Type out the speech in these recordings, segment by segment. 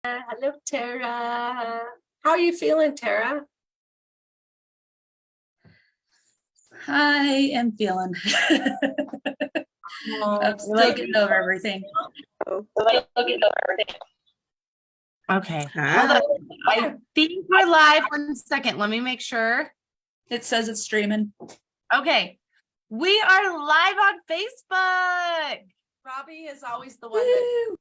Hello, Tara. How are you feeling, Tara? I am feeling. I'm still getting over everything. Okay. Hold on. I think we're live. 1 second. Let me make sure. It says it's streaming. Okay. We are live on Facebook. Robbie is always the one that's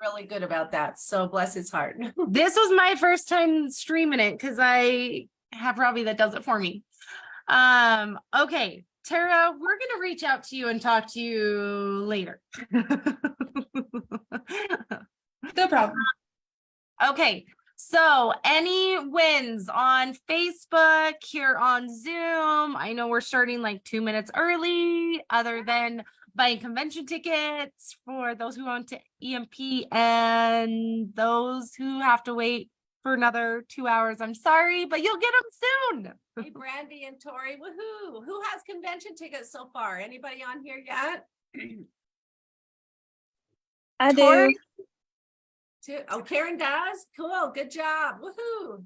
really good about that. So bless his heart. This was my first time streaming it because I have Robbie that does it for me. Okay. Tara, we're going to reach out to you and talk to you later. No problem. Okay, so any wins on Facebook, here on Zoom? I know we're starting like 2 minutes early, other than buying convention tickets for those who want to EMP and those who have to wait for another 2 hours. I'm sorry, but you'll get them soon. Hey, Brandy and Tori, woohoo! Who has convention tickets so far? Anybody on here yet? I Tori? do. Oh, Karen does? Cool, good job. Woohoo!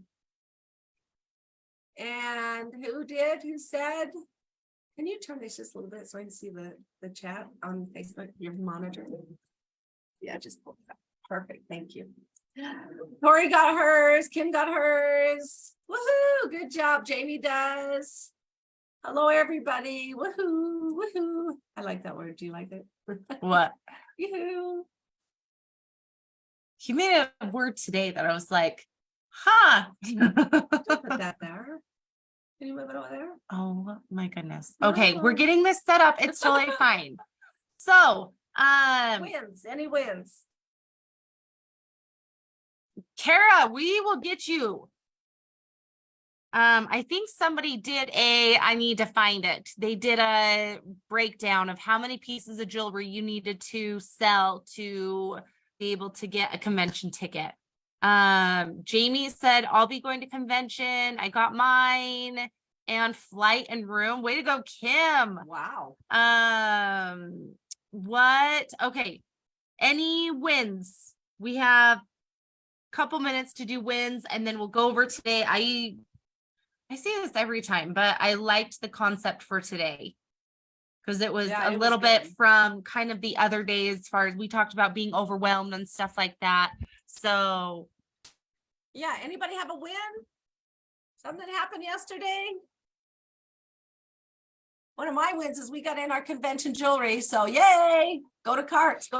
And who did? Who said? Can you turn this just a little bit so I can see the chat on Facebook, your monitor? Yeah, just pull it up. Perfect, thank you. Tori got hers, Kim got hers. Woohoo! Good job. Jamie does. Hello, everybody. Woohoo! Woohoo! I like that word. Do you like it? What? Yoo-hoo! You made a word today that I was like, huh. Don't put that there. Can you move it over there? Oh my goodness. Okay, we're No. getting this set up. It's totally fine. So, Wins. Any wins? Kara, we will get you. I think somebody did I need to find it. They did a breakdown of how many pieces of jewelry you needed to sell to be able to get a convention ticket. Jamie said, I'll be going to convention. I got mine and flight and room. Way to go, Kim. Wow. Okay. Any wins? We have couple minutes to do wins and then we'll go over today. I say this every time, but I liked the concept for today because it was a little bit from kind of the other days as far as we talked about being overwhelmed and stuff like that. So yeah, anybody have a win? Something happened yesterday? One of my wins is we got in our convention jewelry, so yay, go to carts.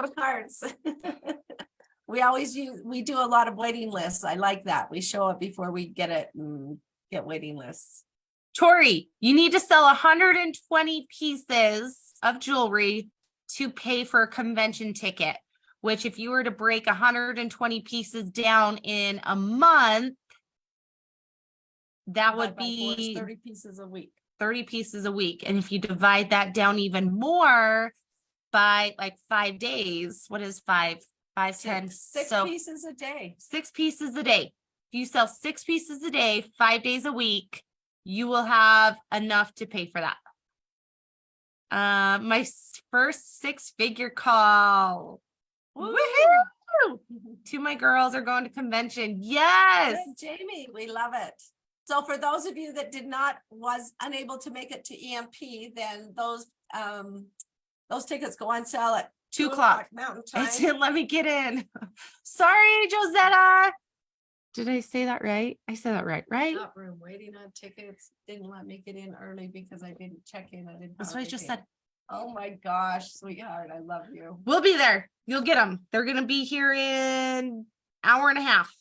We do a lot of waiting lists. I like that. We show up before we get it and get waiting lists. Tori, you need to sell 120 pieces of jewelry to pay for a convention ticket, which if you were to break 120 pieces down in a month, that would be 30 pieces a week. 30 pieces a week. And if you divide that down even more by like 5 days, what is 5, 10? Six pieces a day. 6 pieces a day. If you sell 6 pieces a day, 5 days a week, you will have enough to pay for that. My first 6-figure call. Woohoo! 2 of my girls are going to convention. Yes. Good, Jamie, we love it. So for those of you that was unable to make it to EMP, then those tickets go on sale at 2 o'clock Mountain Time. It didn't let me get in. Sorry, Josetta. Did I say that right? I said that right? Not room, waiting on tickets. Didn't let me get in early because I didn't check in. That's what I just said. Oh my gosh, sweetheart, I love you. We'll be there. You'll get them. They're going to be here in hour and a half.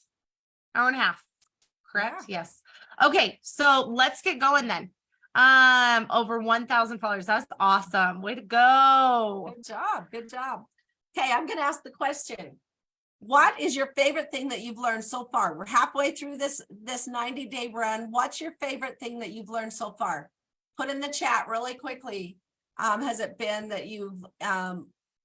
Correct? Yeah. Yes. Okay. So let's get going then. Over 1,000 followers. That's awesome. Way to go. Good job. Okay, I'm going to ask the question. What is your favorite thing that you've learned so far? We're halfway through this 90-day run. What's your favorite thing that you've learned so far? Put in the chat really quickly. Has it been that you've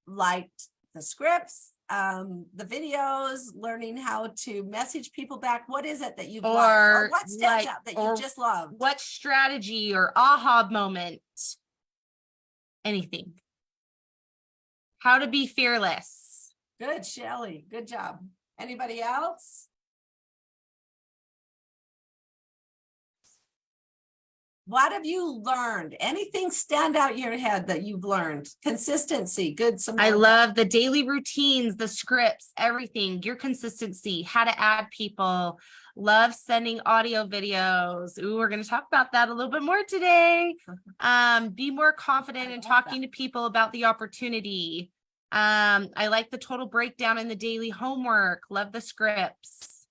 liked the scripts, the videos, learning how to message people back? What is it that you've loved? Or what stands out that you just loved? What strategy or aha moment? Anything. How to be fearless. Good, Shelley. Good job. Anybody else? What have you learned? Anything stand out in your head that you've learned? Consistency, good. I love the daily routines, the scripts, everything, your consistency, how to add people. Love sending audio videos. Ooh, we're going to talk about that a little bit more today. Be more confident in talking to people about the opportunity. I like the total breakdown in the daily homework. Love the scripts.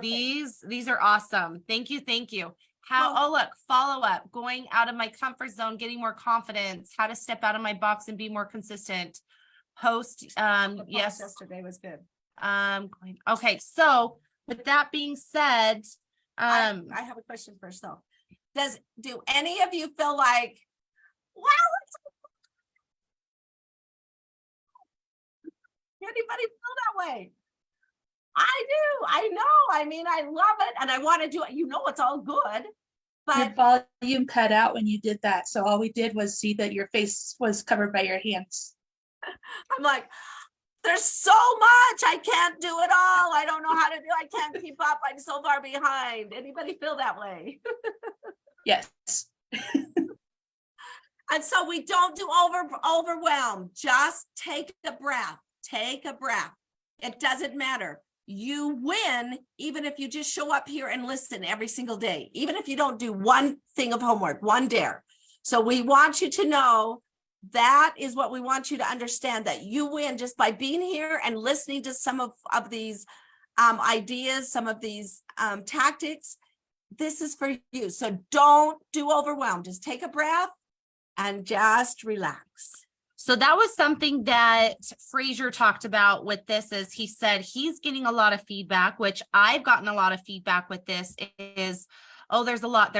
These are awesome. Thank you. Thank you. Look, follow up, going out of my comfort zone, getting more confidence, how to step out of my box and be more consistent. Yes. Yesterday was good. Okay. So with that being said, I have a question first though. Do any of you feel like, wow, anybody feel that way? I do. I know. I mean, I love it and I want to do it. You know, it's all good. Your But volume cut out when you did that. So all we did was see that your face was covered by your hands. I'm like, there's so much. I can't do it all. I don't know how to do it. I can't keep up. I'm so far behind. Anybody feel that way? Yes. And so we don't do overwhelm. Just take a breath. Take a breath. It doesn't matter. You win even if you just show up here and listen every single day, even if you don't do one thing of homework, one dare. So we want you to know that is what we want you to understand, that you win just by being here and listening to some of these ideas, some of these tactics. This is for you. So don't do overwhelm. Just take a breath and just relax. So that was something that Fraser talked about with this, is he said he's getting a lot of feedback, which I've gotten a lot of feedback with this is, oh, there's a lot.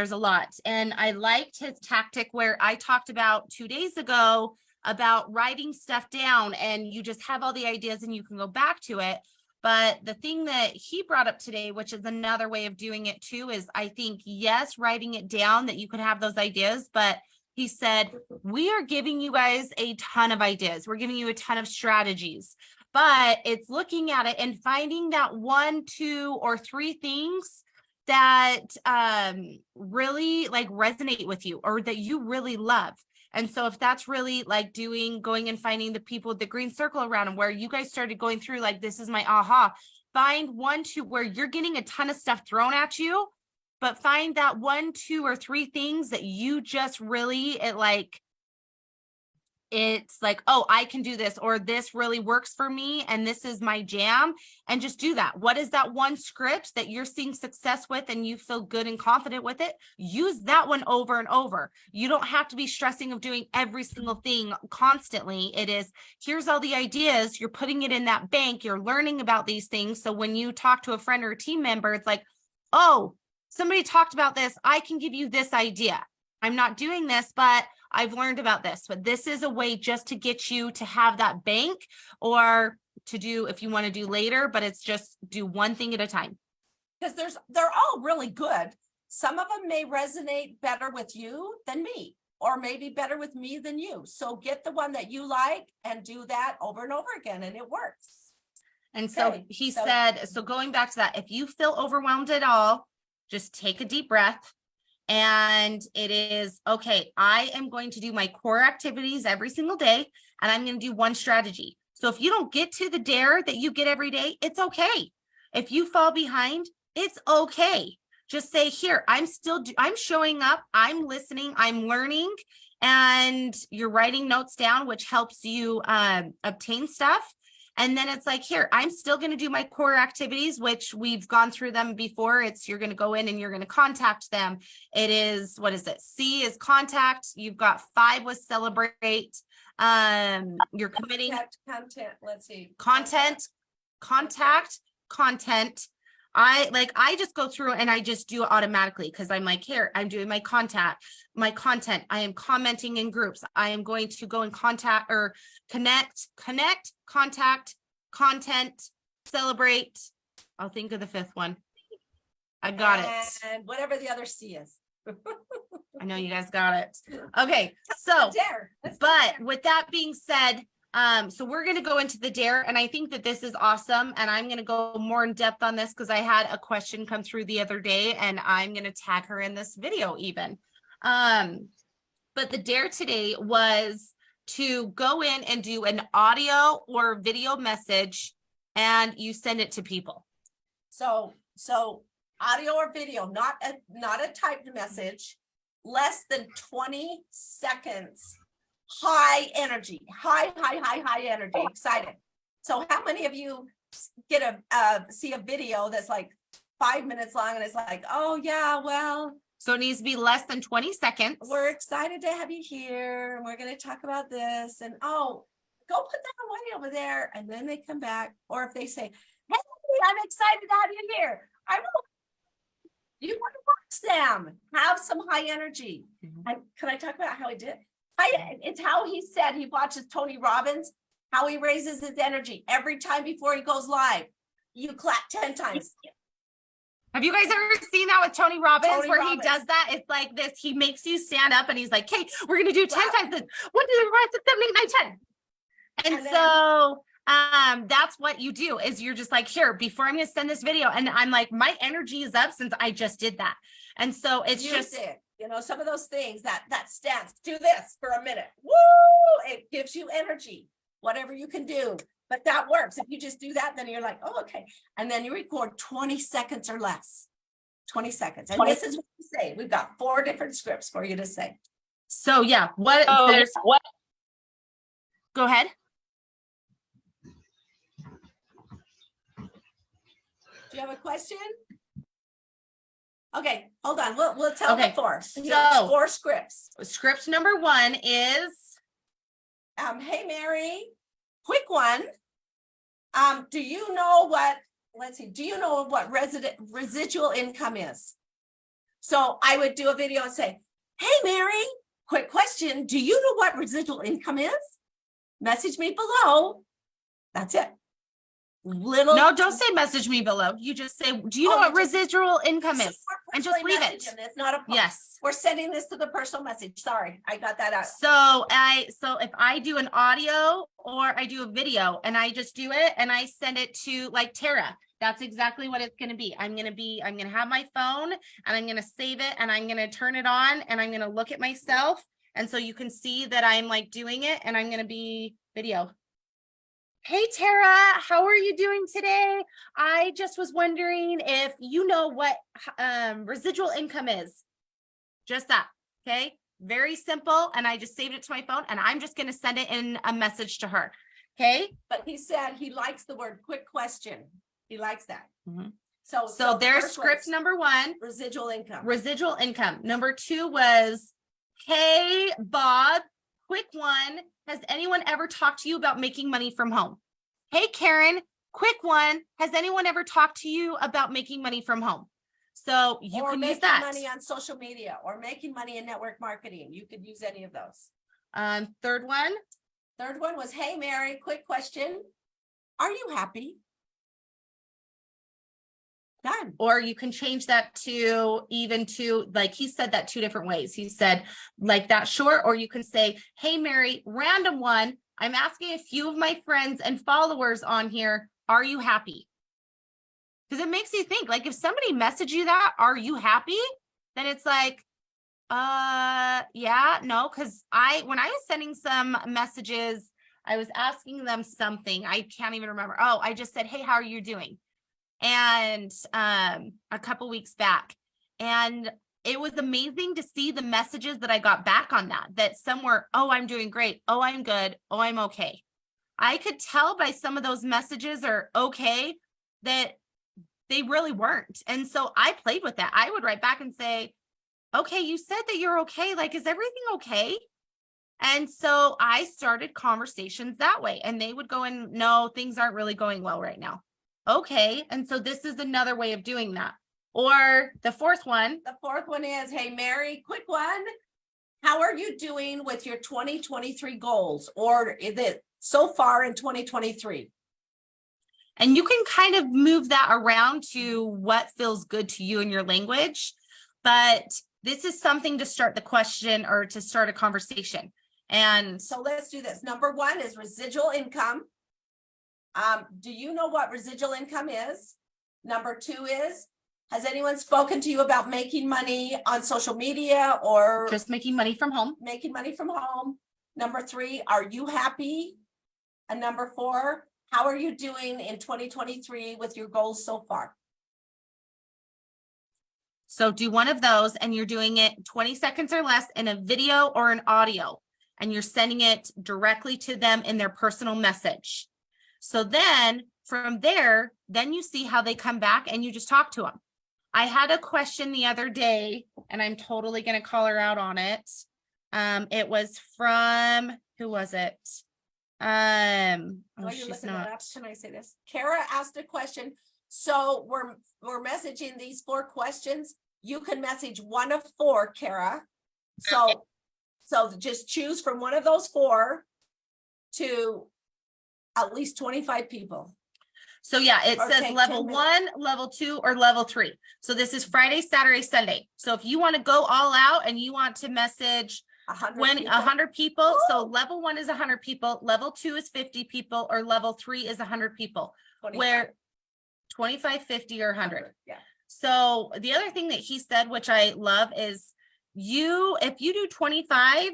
And I liked his tactic where I talked about 2 days ago about writing stuff down, and you just have all the ideas and you can go back to it. But the thing that he brought up today, which is another way of doing it too, is I think, yes, writing it down that you could have those ideas, but he said, we are giving you guys a ton of ideas. We're giving you a ton of strategies, but it's looking at it and finding that 1, 2, or 3 things that really like resonate with you or that you really love. And so if that's really like going and finding the people with the green circle around them, where you guys started going through, like, this is my aha, find 1, 2, where you're getting a ton of stuff thrown at you, but find that 1, 2, or 3 things that you just really, it's like, oh, I can do this, or this really works for me and this is my jam, and just do that. What is that one script that you're seeing success with and you feel good and confident with it? Use that one over and over. You don't have to be stressing of doing every single thing constantly. It is, here's all the ideas, you're putting it in that bank, you're learning about these things. So when you talk to a friend or a team member, it's like, oh, somebody talked about this, I can give you this idea. I'm not doing this, but I've learned about this. But this is a way just to get you to have that bank, or to do if you want to do later, but it's just do one thing at a time. Because they're all really good. Some of them may resonate better with you than me, or maybe better with me than you. So get the one that you like and do that over and over again, and it works. And so he said, so going back to that, if you feel overwhelmed at all, just take a deep breath. And it is, okay, I am going to do my core activities every single day, and I'm going to do one strategy. So if you don't get to the dare that you get every day, it's okay. If you fall behind, it's okay. Just say, here, I'm showing up, I'm listening, I'm learning, and you're writing notes down, which helps you obtain stuff. And then it's like, here, I'm still going to do my core activities, which we've gone through them before. It's, you're going to go in and you're going to contact them. It is, what is it? C is contact. You've got 5 was celebrate. You're committing content. Let's see. Contact. I just go through and I just do it automatically, because I'm like, here, I'm doing my content. I am commenting in groups. I am going to go and contact or connect, contact, content, celebrate. I'll think of the 5th one. I got it. And whatever the other C is. I know you guys got it. Okay. So, but with that being said, So we're going to go into the dare, and I think that this is awesome. And I'm going to go more in depth on this because I had a question come through the other day, and I'm going to tag her in this video even. But the dare today was to go in and do an audio or video message, and you send it to people. So audio or video, not a typed message, less than 20 seconds. High energy, high energy, excited. So how many of you get see a video that's like 5 minutes long and it's like, oh yeah, well, So it needs to be less than 20 seconds. we're excited to have you here and we're going to talk about this, and oh, go put that away over there, and then they come back. Or if they say, hey, I'm excited to have you here, I will. You want to watch them have some high energy. And can I talk about how he did? It's how he said he watches Tony Robbins, how he raises his energy every time before he goes live. You clap 10 times. Have you guys ever seen that with Tony Robbins, Tony where Robbins. he does that? It's like this. He makes you stand up and he's like, okay, we're going to do 10 Wow. times this. 1, 2, 3, 4, 5, 6, 7, 8, 9, 10. And And then- so that's what you do, is you're just like, here, before I'm going to send this video. And I'm like, my energy is up since I just did that. And so it's Use just, it. You know, some of those things, that stance, do this for a minute. Woo! It gives you energy, whatever you can do. But that works. If you just do that, then you're like, oh, okay. And then you record 20 seconds or less. 20 seconds. And this is what you say. We've got 4 different scripts for you to say. so yeah, what, go ahead. Do you have a question? Okay, hold on. We'll tell Okay, the 4. so- Here's 4 scripts. Script number 1 is, Hey, Mary, quick one. Do you know what, let's see, do you know what residual income is? So I would do a video and say, hey, Mary, quick question. Do you know what residual income is? Message me below. That's it. Little. no, don't say message me below. You just say, do you know Oh, what you just- residual income So is? we're and just personally leave it. messaging this, not a post. Yes. We're sending this to the personal message. Sorry, I got that out. So if I do an audio or I do a video and I just do it and I send it to like Tara, that's exactly what it's going to be. I'm going to have my phone and I'm going to save it and I'm going to turn it on and I'm going to look at myself. And so you can see that I'm like doing it and I'm going to be video. Hey, Tara, how are you doing today? I just was wondering if you know what residual income is. Just that. Okay. Very simple. And I just saved it to my phone and I'm just going to send it in a message to her. Okay. But he said he likes the word quick question. He likes that. Mhm. So So there's first script was number 1, residual income. residual income. Number 2 was, hey, Bob, quick one. Has anyone ever talked to you about making money from home? Hey, Karen, quick one. Has anyone ever talked to you about making money from home? So you Or can use making that. money on social media, or making money in network marketing. You could use any of those. Third one. Third one was, hey, Mary, quick question. Are you happy? Done. Or you can change that to like he said that 2 different ways. He said like that short, or you can say, hey, Mary, random one. I'm asking a few of my friends and followers on here. Are you happy? Because it makes you think, like if somebody messaged you that, are you happy? Then it's like, yeah, no. Cause when I was sending some messages, I was asking them something. I can't even remember. Oh, I just said, hey, how are you doing? And a couple weeks back, and it was amazing to see the messages that I got back on that some were, oh, I'm doing great. Oh, I'm good. Oh, I'm okay. I could tell by some of those messages are okay that they really weren't. And so I played with that. I would write back and say, okay, you said that you're okay. Like, is everything okay? And so I started conversations that way, and they would go in, no, things aren't really going well right now. Okay. And so this is another way of doing that. Or the fourth one. The fourth one is, hey, Mary, quick one. How are you doing with your 2023 goals, or is it so far in 2023? And you can kind of move that around to what feels good to you in your language. But this is something to start the question or to start a conversation. And So let's do this. Number one is residual income. Do you know what residual income is? Number two is, has anyone spoken to you about making money on social media or just making money from home. making money from home? Number three, are you happy? And number four, how are you doing in 2023 with your goals so far? So do one of those and you're doing it 20 seconds or less in a video or an audio, and you're sending it directly to them in their personal message. So then from there, then you see how they come back and you just talk to them. I had a question the other day and I'm totally going to call her out on it. It was from, who was it? While you're She's looking not. that up, can I say this? Kara asked a question. So we're messaging these 4 questions. You can message one of 4, Kara. So just choose from one of those 4 to at least 25 people. So yeah, it Or says take level 10 1, level 2, or level 3. So this is Friday, Saturday, Sunday. So if you want to go all out and you want to message 100 people. 100 people, so Woo! level 1 is 100 people, level 2 is 50 people, or level 3 is 100 people. 25. Where 25, 50, or 100. Yeah. So the other thing that he said, which I love, is if you do 25,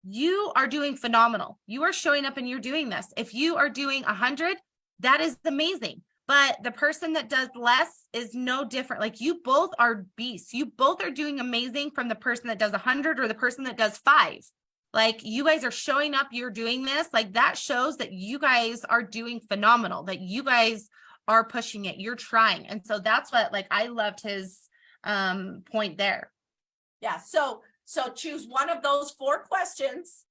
you are doing phenomenal. You are showing up and you're doing this. If you are doing 100, that is amazing. But the person that does less is no different. Like, you both are beasts. You both are doing amazing from the person that does 100 or the person that does 5. Like, you guys are showing up, you're doing this. Like, that shows that you guys are doing phenomenal, that you guys are pushing it, you're trying. And so that's what, like, I loved his point there. Yeah. So choose one of those 4 questions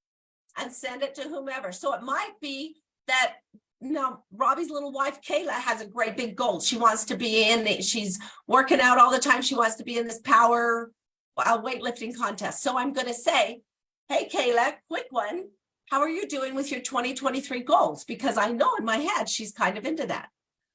and send it to whomever. So it might be that now Robbie's little wife, Kayla, has a great big goal. She wants to be she's working out all the time. She wants to be in this power weightlifting contest. So I'm going to say, hey, Kayla, quick one. How are you doing with your 2023 goals? Because I know in my head, she's kind of into that.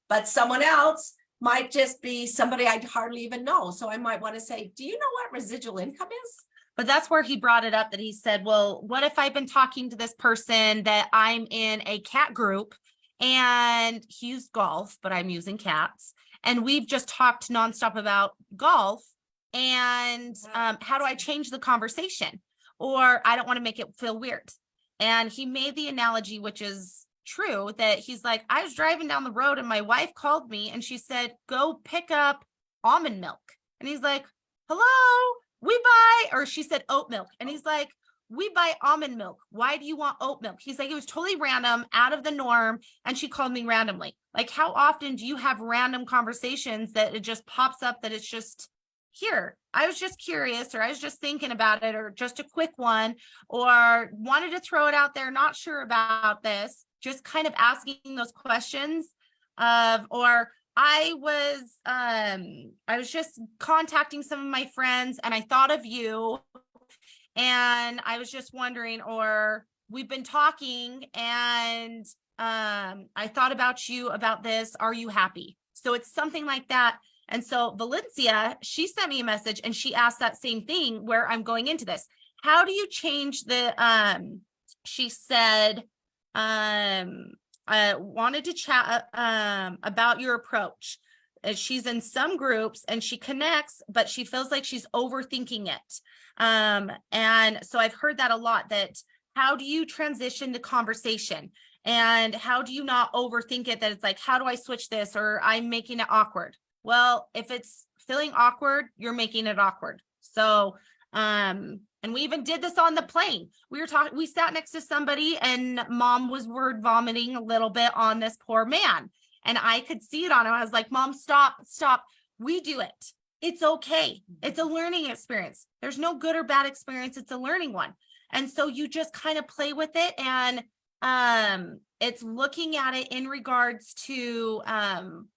But someone else might just be somebody I hardly even know. So I might want to say, do you know what residual income is? But that's where he brought it up, that he said, well, what if I've been talking to this person that I'm in a cat group and he used golf, but I'm using cats. And we've just talked nonstop about golf. And how do I change the conversation? Or I don't want to make it feel weird. And he made the analogy, which is true, that he's like, I was driving down the road and my wife called me and she said, go pick up almond milk. And he's like, hello, or she said oat milk. And he's like, we buy almond milk. Why do you want oat milk? He's like, it was totally random, out of the norm. And she called me randomly. Like, how often do you have random conversations that it just pops up, that it's just here? I was just curious, or I was just thinking about it, or just a quick one, or wanted to throw it out there, not sure about this, just kind of asking those questions or I was just contacting some of my friends and I thought of you and I was just wondering, or we've been talking and I thought about you about this. Are you happy? So it's something like that. And so Valencia, she sent me a message and she asked that same thing where I'm going into this. How do you change the, she said, I wanted to chat about your approach. She's in some groups and she connects, but she feels like she's overthinking it. And so I've heard that a lot, that how do you transition the conversation and how do you not overthink it, that it's like, how do I switch this, or I'm making it awkward? Well, if it's feeling awkward, you're making it awkward. So, and we even did this on the plane. We sat next to somebody and mom was word vomiting a little bit on this poor man. And I could see it on him. I was like, Mom, stop. We do it. It's okay. It's a learning experience. There's no good or bad experience. It's a learning one. And so you just kind of play with it. And it's looking at it in regards to, I'm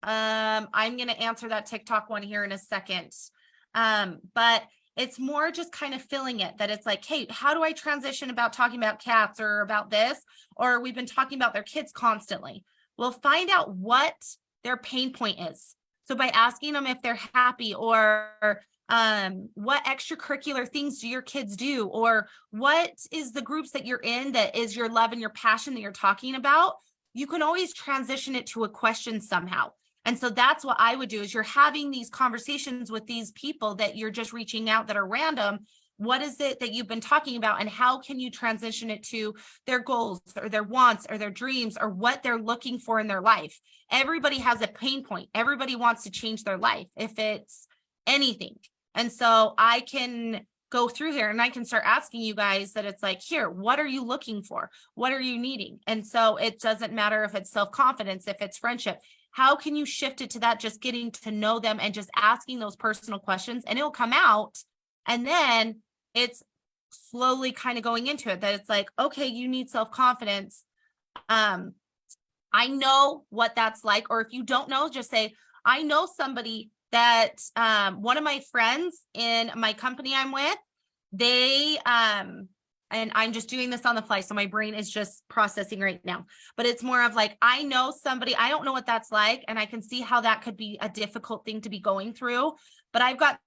going to answer that TikTok one here in a second. But it's more just kind of feeling it, that it's like, hey, how do I transition about talking about cats or about this? Or we've been talking about their kids constantly. We'll find out what their pain point is. So by asking them if they're happy, or what extracurricular things do your kids do? Or what is the groups that you're in that is your love and your passion that you're talking about? You can always transition it to a question somehow. And so that's what I would do is you're having these conversations with these people that you're just reaching out that are random. What is it that you've been talking about and how can you transition it to their goals or their wants or their dreams or what they're looking for in their life? Everybody has a pain point. Everybody wants to change their life if it's anything. And so I can go through here and I can start asking you guys that it's like, here, what are you looking for? What are you needing? And so it doesn't matter if it's self-confidence, if it's friendship. How can you shift it to that? Just getting to know them and just asking those personal questions and it'll come out. And then it's slowly kind of going into it that it's like, okay, you need self-confidence. I know what that's like. Or if you don't know, just say, I know somebody that one of my friends in my company I'm with, they and I'm just doing this on the fly, so my brain is just processing right now, but it's more of like, I know somebody, I don't know what that's like, and I can see how that could be a difficult thing to be going through, but I've got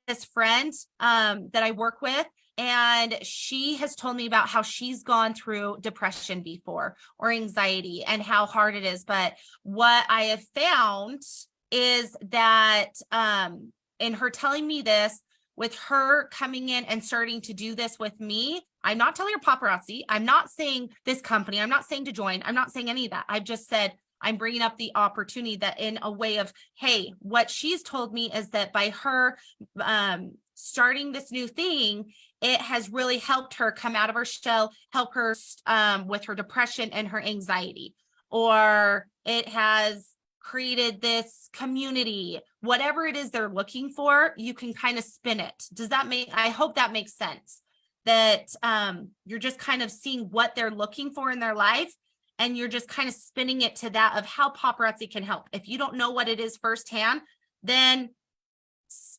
this friend that I work with, and she has told me about how she's gone through depression before or anxiety and how hard it is. But what I have found is that in her telling me this, with her coming in and starting to do this with me, I'm not telling her paparazzi. I'm not saying this company. I'm not saying to join. I'm not saying any of that. I've just said, I'm bringing up the opportunity that in a way of, hey, what she's told me is that by her starting this new thing, it has really helped her come out of her shell, help her with her depression and her anxiety, or it has created this community, whatever it is they're looking for, you can kind of spin it. Does that make, I hope that makes sense, that you're just kind of seeing what they're looking for in their life. And you're just kind of spinning it to that of how paparazzi can help. If you don't know what it is firsthand, then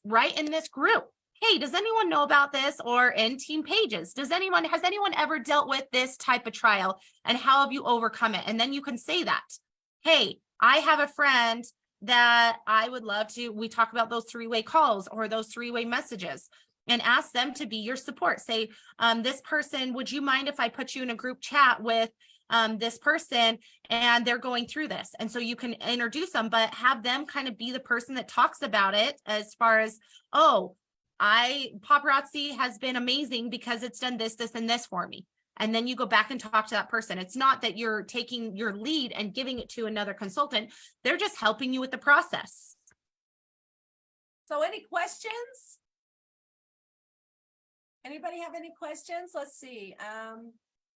write in this group, hey, does anyone know about this? Or in team pages, has anyone ever dealt with this type of trial and how have you overcome it? And then you can say that, hey, I have a friend that I would love to, we talk about those three-way calls or those three-way messages and ask them to be your support. Say, this person, would you mind if I put you in a group chat with this person and they're going through this? And so you can introduce them, but have them kind of be the person that talks about it as far as, oh, paparazzi has been amazing because it's done this, this, and this for me. And then you go back and talk to that person. It's not that you're taking your lead and giving it to another consultant. They're just helping you with the process. So any questions? Anybody have any questions? Let's see.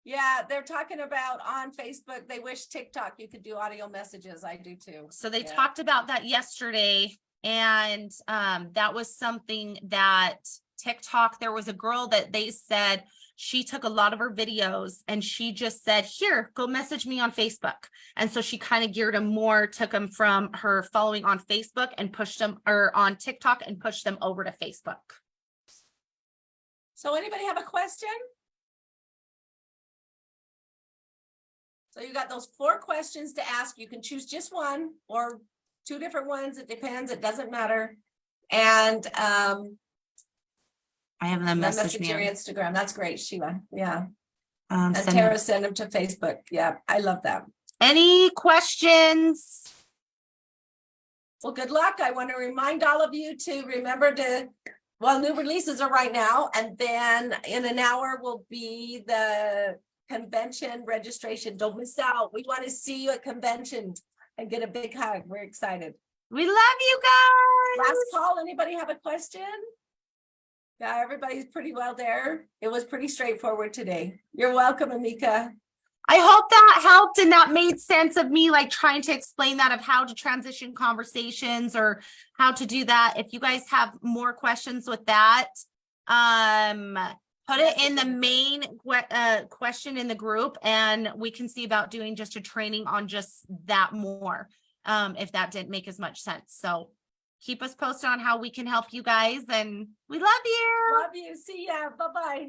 Yeah, they're talking about on Facebook, they wish TikTok you could do audio messages. I do too. So they talked about that yesterday. And that was something that TikTok, there was a girl that they said she took a lot of her videos and she just said, here, go message me on Facebook. And so she kind of geared them more, took them from her following on Facebook and pushed them, or on TikTok and pushed them over to Facebook. So anybody have a question? So you got those 4 questions to ask. You can choose just one or 2 different ones. It depends. It doesn't matter. And I have them message your Instagram. That's great, Sheila. Yeah. And send Tara send them to Facebook. Yeah, I love that. Any questions? Well, good luck. I want to remind all of you to remember to, well, new releases are right now. And then in an hour will be the convention registration. Don't miss out. We want to see you at convention and get a big hug. We're excited. We love you guys. Last call. Anybody have a question? Yeah, everybody's pretty well there. It was pretty straightforward today. You're welcome, Amika. I hope that helped and that made sense of me like trying to explain that of how to transition conversations or how to do that. If you guys have more questions with that, put it in the main question in the group and we can see about doing just a training on just that more, if that didn't make as much sense. So keep us posted on how we can help you guys and we love you. Love you. See ya. Bye-bye.